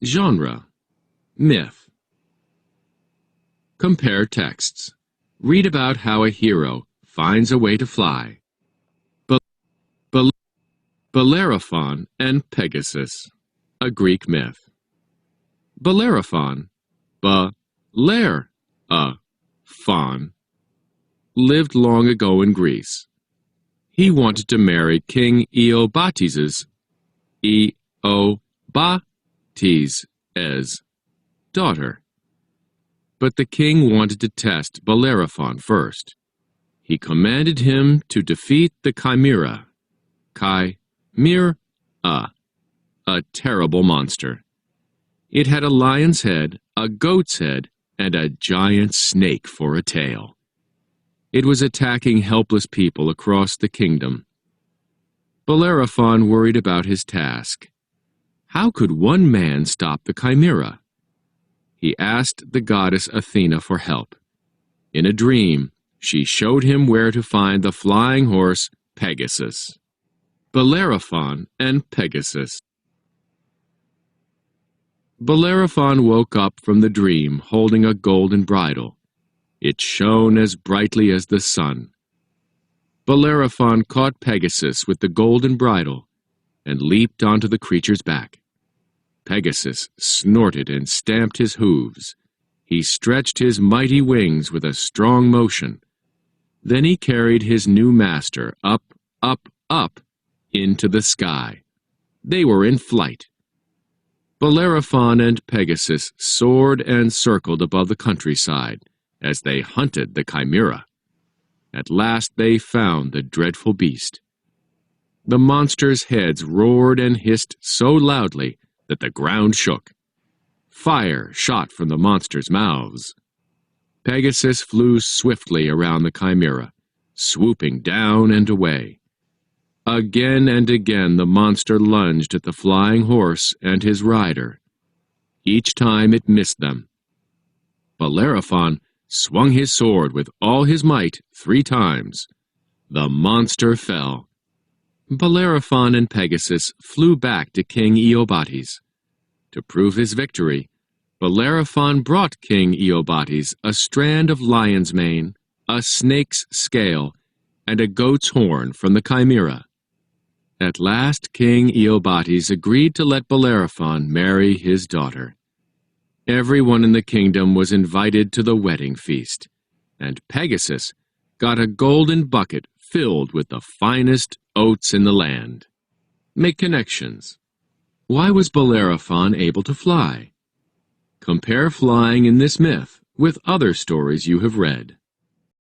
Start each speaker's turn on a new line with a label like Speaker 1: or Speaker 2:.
Speaker 1: Genre: myth. Compare texts. Read about how a hero finds a way to fly. Be- Bellerophon and Pegasus, a Greek myth. Bellerophon, Bellerophon, lived long ago in Greece. He wanted to marry King Iobates' daughter. But the king wanted to test Bellerophon first. He commanded him to defeat the Chimera, a terrible monster. It had a lion's head, a goat's head, and a giant snake for a tail. It was attacking helpless people across the kingdom. Bellerophon worried about his task. How could one man stop the Chimera? He asked the goddess Athena for help. In a dream, she showed him where to find the flying horse Pegasus. Bellerophon and Pegasus. Bellerophon woke up from the dream holding a golden bridle. It shone as brightly as the sun. Bellerophon caught Pegasus with the golden bridle and leaped onto the creature's back. Pegasus snorted and stamped his hooves. He stretched his mighty wings with a strong motion. Then he carried his new master up, up, up into the sky. They were in flight. Bellerophon and Pegasus soared and circled above the countryside as they hunted the Chimera. At last they found the dreadful beast. The monster's heads roared and hissed so loudly that the ground shook. Fire shot from the monster's mouths. Pegasus flew swiftly around the Chimera, swooping down and away. Again and again the monster lunged at the flying horse and his rider. Each time it missed them. Bellerophon swung his sword with all his might 3 times. The monster fell. Bellerophon and Pegasus flew back to King Iobates. To prove his victory, Bellerophon brought King Iobates a strand of lion's mane, a snake's scale, and a goat's horn from the Chimera. At last King Iobates agreed to let Bellerophon marry his daughter. Everyone in the kingdom was invited to the wedding feast, and Pegasus got a golden bucket filled with the finest oats in the land. Make connections. Why was Bellerophon able to fly? Compare flying in this myth with other stories you have read.